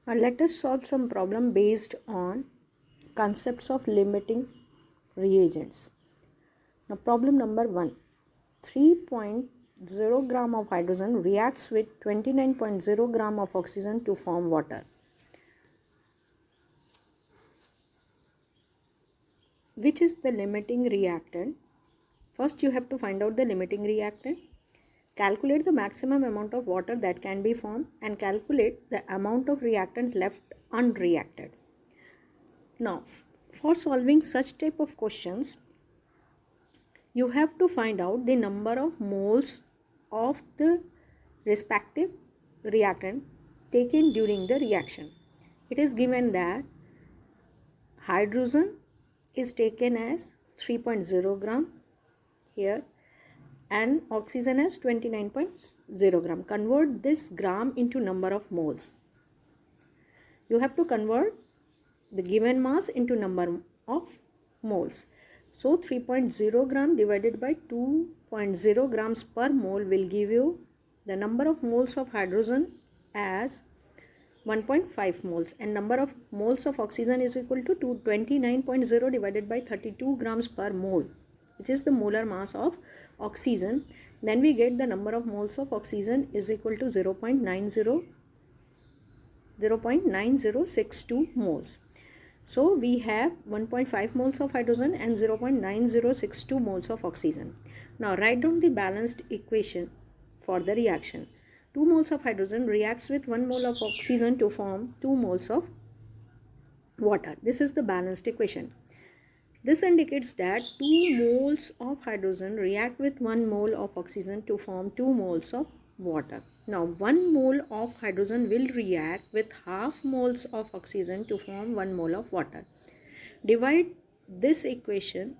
Let us solve some problem based on concepts of limiting reagents. Now problem number 1. 3.0 gram of hydrogen reacts with 29.0 gram of oxygen to form water. Which is the limiting reactant? First you have to find out the limiting reactant. Calculate the maximum amount of water that can be formed and calculate the amount of reactant left unreacted. Now, for solving such type of questions, you have to find out the number of moles of the respective reactant taken during the reaction. It is given that hydrogen is taken as 3.0 gram here and oxygen as 29.0 gram. Convert this gram into number of moles. You have to convert the given mass into number of moles. So 3.0 gram divided by 2.0 grams per mole will give you the number of moles of hydrogen as 1.5 moles, and number of moles of oxygen is equal to 29.0 divided by 32 grams per mole, which is the molar mass of oxygen. Then we get the number of moles of oxygen is equal to 0.9062 moles. So we have 1.5 moles of hydrogen and 0.9062 moles of oxygen. Now write down the balanced equation for the reaction. 2 moles of hydrogen reacts with 1 mole of oxygen to form 2 moles of water. This is the balanced equation. This indicates that 2 moles of hydrogen react with 1 mole of oxygen to form 2 moles of water. Now 1 mole of hydrogen will react with half moles of oxygen to form 1 mole of water. Divide this equation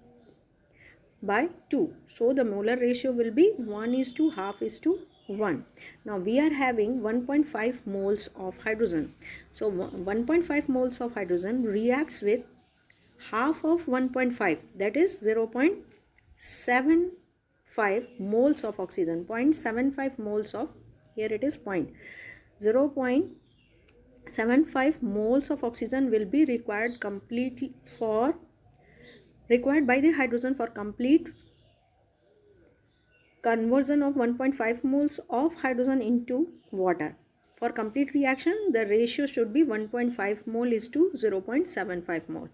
by 2. So the molar ratio will be 1:1. Now we are having 1.5 moles of hydrogen. So 1.5 moles of hydrogen reacts with half of 1.5, that is 0.75 moles of oxygen. 0.75 moles of, here it is 0.75 moles of oxygen will be required by the hydrogen for complete conversion of 1.5 moles of hydrogen into water. For complete reaction, the ratio should be 1.5 mole is to 0.75 mole.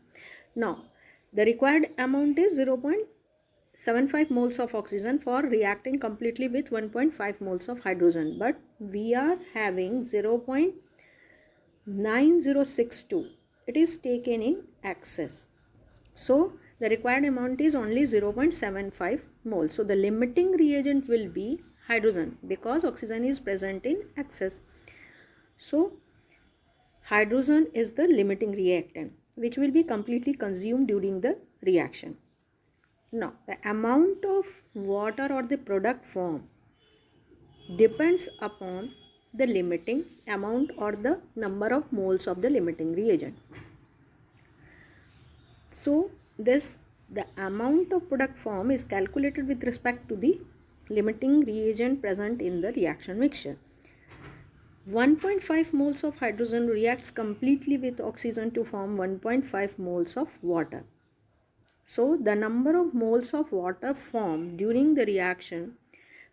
Now, the required amount is 0.75 moles of oxygen for reacting completely with 1.5 moles of hydrogen. But we are having 0.9062. It is taken in excess. So, the required amount is only 0.75 moles. So, the limiting reagent will be hydrogen because oxygen is present in excess. So, hydrogen is the limiting reactant which will be completely consumed during the reaction. Now, the amount of water or the product form depends upon the limiting amount or the number of moles of the limiting reagent. So, the amount of product form is calculated with respect to the limiting reagent present in the reaction mixture. 1.5 moles of hydrogen reacts completely with oxygen to form 1.5 moles of water. So, the number of moles of water formed during the reaction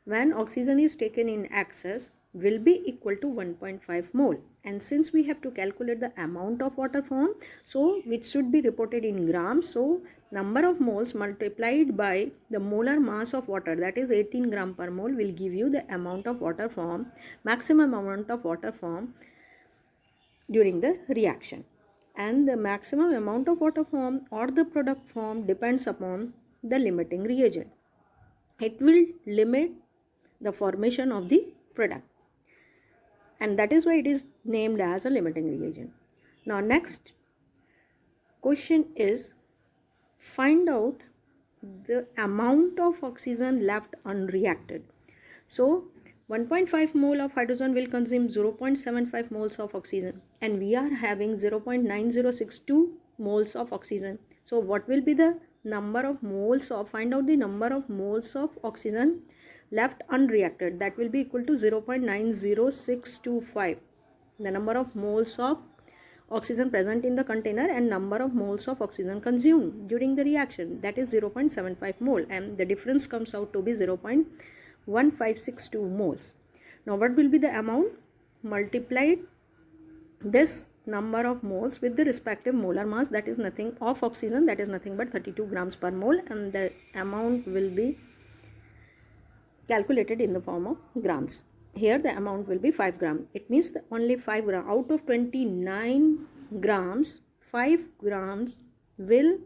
when oxygen is taken in excess will be equal to 1.5 mole. And since we have to calculate the amount of water formed, so which should be reported in grams, so number of moles multiplied by the molar mass of water, that is 18 gram per mole, will give you the amount of water formed, maximum amount of water formed during the reaction. And the maximum amount of water formed or the product formed depends upon the limiting reagent. It will limit the formation of the product, and that is why it is named as a limiting reagent. Now next question is, find out the amount of oxygen left unreacted. So 1.5 mole of hydrogen will consume 0.75 moles of oxygen, and we are having 0.9062 moles of oxygen. So what will be the number of moles of, find out the number of moles of oxygen left unreacted, that will be equal to 0.90625. the number of moles of oxygen present in the container and number of moles of oxygen consumed during the reaction, that is 0.75 mole, and the difference comes out to be 0.1562 moles. Now what will be the amount? Multiplied this number of moles with the respective molar mass, that is nothing of oxygen, that is nothing but 32 grams per mole, and the amount will be calculated in the form of grams. Here the amount will be 5 gram. It means that only 5 gram out of 29 grams, 5 grams will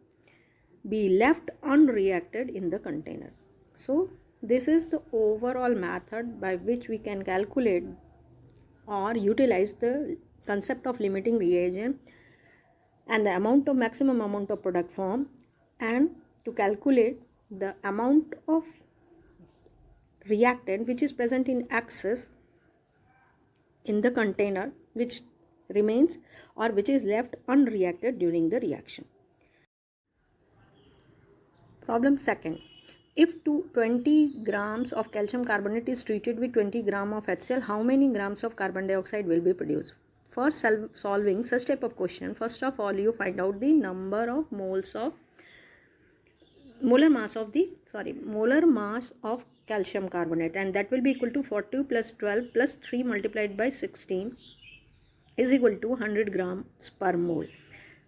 be left unreacted in the container. So this is the overall method by which we can calculate or utilize the concept of limiting reagent and the amount of maximum amount of product form, and to calculate the amount of reactant which is present in excess in the container, which remains or which is left unreacted during the reaction. Problem second. If 20 grams of calcium carbonate is treated with 20 gram of HCl, how many grams of carbon dioxide will be produced? For solving such type of question, first of all you find out the number of molar mass of calcium carbonate, and that will be equal to 40 plus 12 plus 3 multiplied by 16 is equal to 100 grams per mole,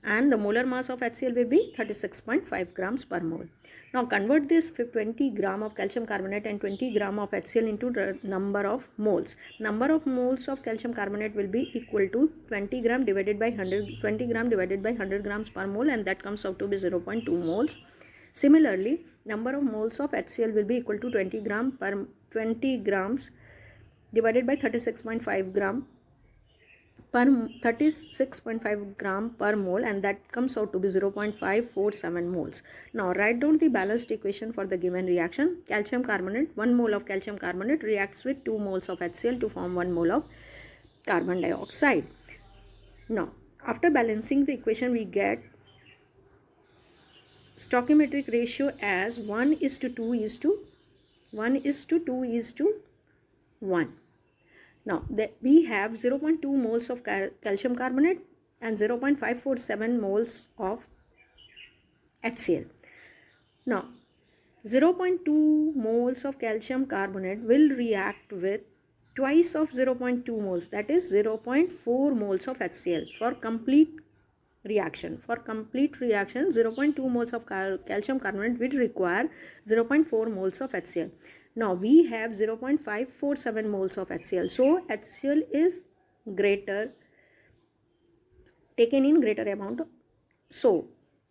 and the molar mass of HCl will be 36.5 grams per mole. Now convert this 20 gram of calcium carbonate and 20 gram of HCl into the number of moles. Number of moles of calcium carbonate will be equal to 20 gram divided by 100 grams per mole, and that comes out to be 0.2 moles. Similarly, number of moles of HCl will be equal to 20 grams divided by 36.5 gram per mole, and that comes out to be 0.547 moles. Now write down the balanced equation for the given reaction. Calcium carbonate, 1 mole of calcium carbonate reacts with 2 moles of HCl to form 1 mole of carbon dioxide. Now after balancing the equation, we get stoichiometric ratio as 1:2:1. Now we have 0.2 moles of calcium carbonate and 0.547 moles of HCl. Now 0.2 moles of calcium carbonate will react with twice of 0.2 moles, that is 0.4 moles of HCl for complete reaction. For complete reaction, 0.2 moles of calcium carbonate will require 0.4 moles of HCl. Now we have 0.547 moles of HCl. So HCl is taken in greater amount. So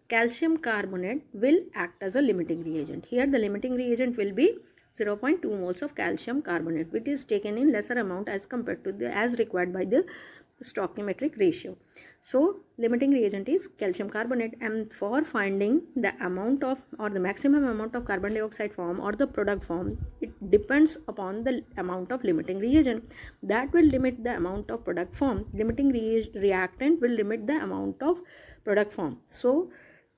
calcium carbonate will act as a limiting reagent. Here the limiting reagent will be 0.2 moles of calcium carbonate, which is taken in lesser amount as compared to as required by the stoichiometric ratio. So limiting reagent is calcium carbonate, and for finding the amount of or the maximum amount of carbon dioxide form or the product form, it depends upon the amount of limiting reagent. That will limit the amount of product form. Limiting reactant will limit the amount of product form. So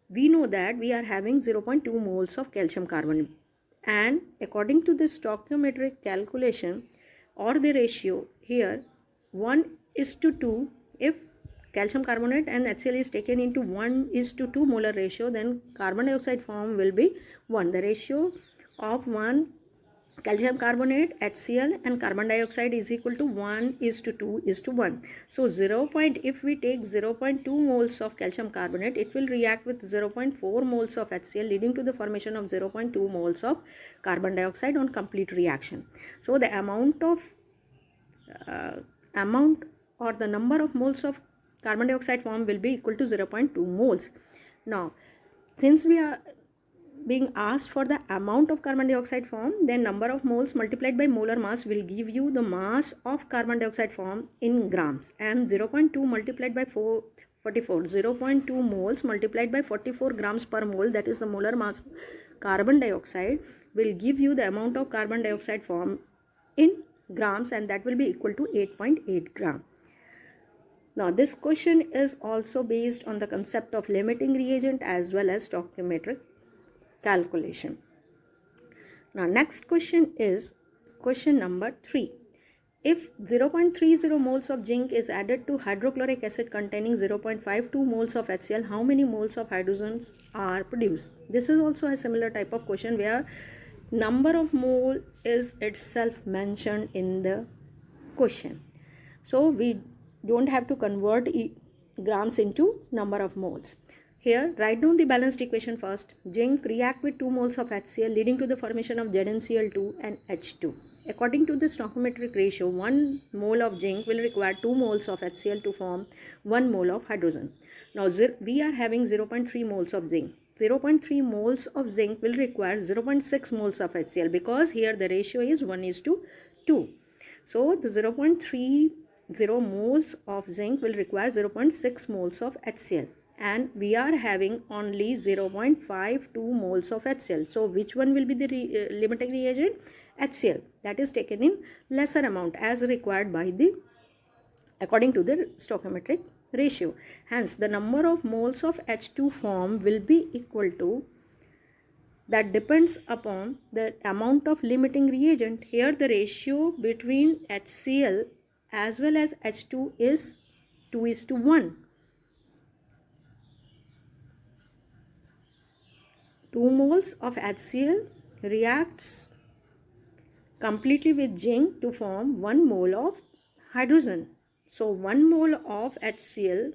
we know that we are having 0.2 moles of calcium carbonate, and according to the stoichiometric calculation or the ratio here 1:2, if calcium carbonate and HCl is taken into 1:2 molar ratio, then carbon dioxide form will be 1. The ratio of 1 calcium carbonate, HCl and carbon dioxide is equal to 1:2:1. So if we take 0.2 moles of calcium carbonate, it will react with 0.4 moles of HCl, leading to the formation of 0.2 moles of carbon dioxide on complete reaction. So the amount or the number of moles of carbon dioxide form will be equal to 0.2 moles. Now since we are being asked for the amount of carbon dioxide form, then number of moles multiplied by molar mass will give you the mass of carbon dioxide form in grams, and 0.2 multiplied by 44, 0.2 moles multiplied by 44 grams per mole, that is the molar mass of carbon dioxide, will give you the amount of carbon dioxide form in grams, and that will be equal to 8.8 gram. Now this question is also based on the concept of limiting reagent as well as stoichiometric calculation. Now next question is question number 3. If 0.30 moles of zinc is added to hydrochloric acid containing 0.52 moles of HCl, how many moles of hydrogens are produced? This is also a similar type of question where number of mole is itself mentioned in the question. So we don't have to convert grams into number of moles. Here, write down the balanced equation first. Zinc react with 2 moles of HCl leading to the formation of ZnCl2 and H2. According to the stoichiometric ratio, 1 mole of zinc will require 2 moles of HCl to form 1 mole of hydrogen. Now, we are having 0.3 moles of zinc. 0.3 moles of zinc will require 0.6 moles of HCl because here the ratio is 1:2. So, the 0.30 moles of zinc will require 0.6 moles of HCl. And we are having only 0.52 moles of HCl. So, which one will be the limiting reagent? HCl. That is taken in lesser amount as required by the according to the stoichiometric ratio. Hence, the number of moles of H2 formed will be equal to, that depends upon the amount of limiting reagent. Here the ratio between HCl as well as H2 is 2:1. 2 moles of HCl reacts completely with zinc to form 1 mole of hydrogen. So 1 mole of HCl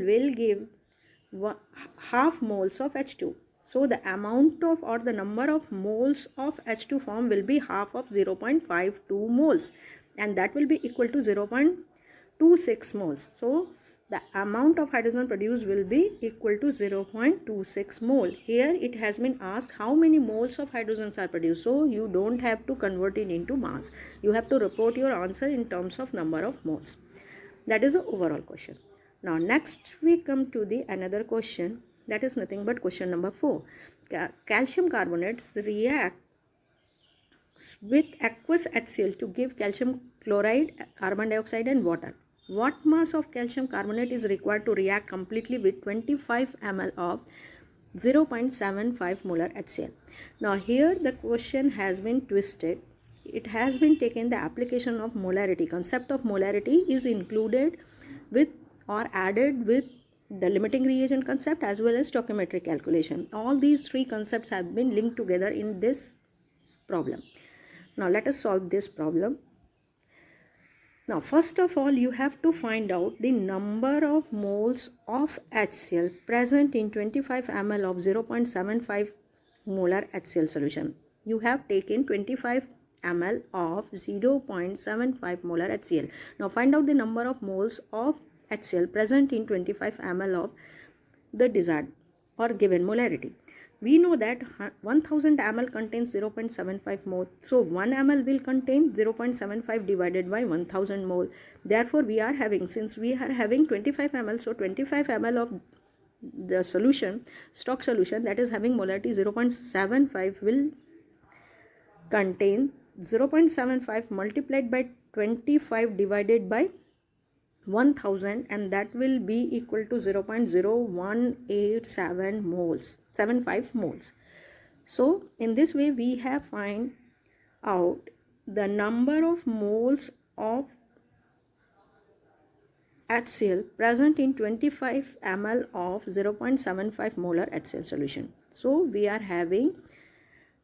will give half moles of H2. So the amount of or the number of moles of H2 form will be half of 0.52 moles and that will be equal to 0.26 moles. So the amount of hydrogen produced will be equal to 0.26 mole. Here it has been asked how many moles of hydrogens are produced. So you don't have to convert it into mass. You have to report your answer in terms of number of moles. That is the overall question. Now next we come to the another question, that is nothing but question number 4. Calcium carbonates react with aqueous HCl to give calcium chloride, carbon dioxide and water. What mass of calcium carbonate is required to react completely with 25 ml of 0.75 molar HCl? Now here the question has been twisted. It has been taken the application of molarity. Concept of molarity is included with or added with the limiting reagent concept as well as stoichiometric calculation. All these three concepts have been linked together in this problem. Now let us solve this problem. Now first of all you have to find out the number of moles of HCl present in 25 ml of 0.75 molar HCl solution. You have taken 25 ml of 0.75 molar HCl. Now find out the number of moles of HCl present in 25 ml of the desired or given molarity. We know that 1000 ml contains 0.75 mole. So 1 ml will contain 0.75 divided by 1000 mole. Therefore we are having, since we are having 25 ml, so 25 ml of the solution, stock solution that is having molarity 0.75 will contain 0.75 multiplied by 25 divided by 1000 and that will be equal to 0.0187 moles, 75 moles. So in this way we have find out the number of moles of HCl present in 25 ml of 0.75 molar HCl solution. So we are having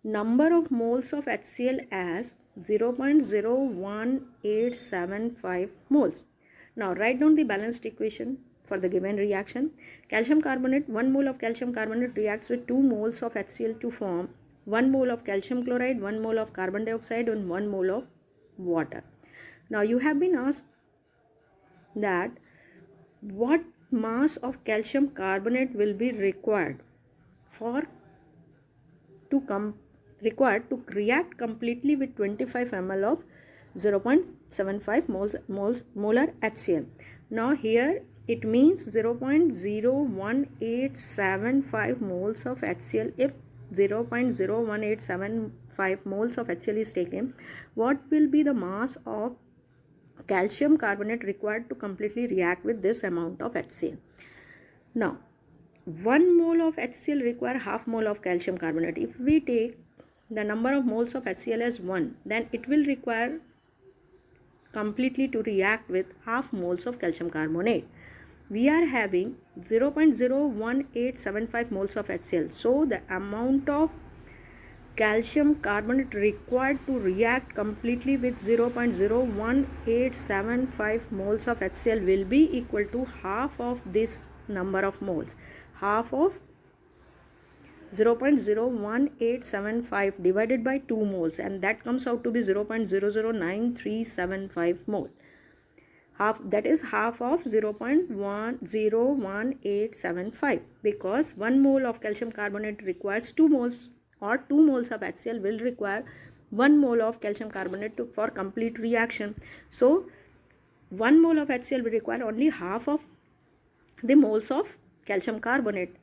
number of moles of HCl as 0.01875 moles. Now write down the balanced equation for the given reaction. Calcium carbonate, 1 mole of calcium carbonate reacts with 2 moles of HCl to form 1 mole of calcium chloride, 1 mole of carbon dioxide and 1 mole of water. Now you have been asked that what mass of calcium carbonate will be required to react completely with 25 ml of 0.75 molar HCl. Now here it means 0.01875 moles of HCl. If 0.01875 moles of HCl is taken, what will be the mass of calcium carbonate required to completely react with this amount of HCl? Now 1 mole of HCl require half mole of calcium carbonate. If we take the number of moles of HCl as 1, then it will require completely to react with half moles of calcium carbonate. We are having 0.01875 moles of HCl. So the amount of calcium carbonate required to react completely with 0.01875 moles of HCl will be equal to half of this number of moles. Half of 0.01875 divided by 2 moles, and that comes out to be 0.009375 mole. That is half of 0.01875, because 1 mole of calcium carbonate requires 2 moles, or 2 moles of HCl will require 1 mole of calcium carbonate for complete reaction. So 1 mole of HCl will require only half of the moles of calcium carbonate.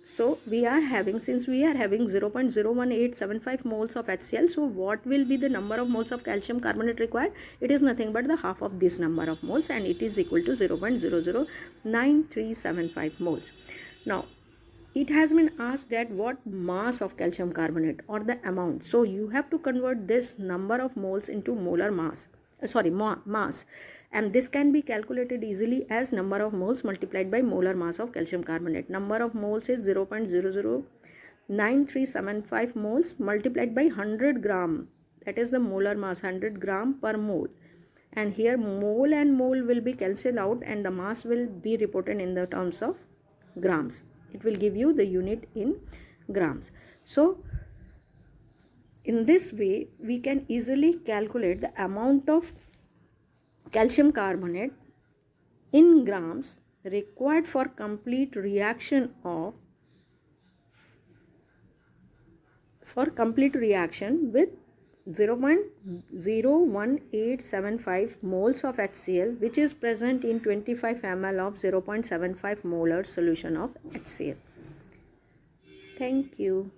So since we are having 0.01875 moles of HCl, so what will be the number of moles of calcium carbonate required? It is nothing but the half of this number of moles, and it is equal to 0.009375 moles. Now, it has been asked that what mass of calcium carbonate, or the amount. So you have to convert this number of moles into molar mass. Mass, and this can be calculated easily as number of moles multiplied by molar mass of calcium carbonate. Number of moles is 0.009375 moles multiplied by 100 gram. That is the molar mass, 100 gram per mole. And here mole and mole will be cancelled out, and the mass will be reported in the terms of grams. It will give you the unit in grams. So in this way, we can easily calculate the amount of calcium carbonate in grams required for complete reaction with 0.01875 moles of HCl, which is present in 25 ml of 0.75 molar solution of HCl. Thank you.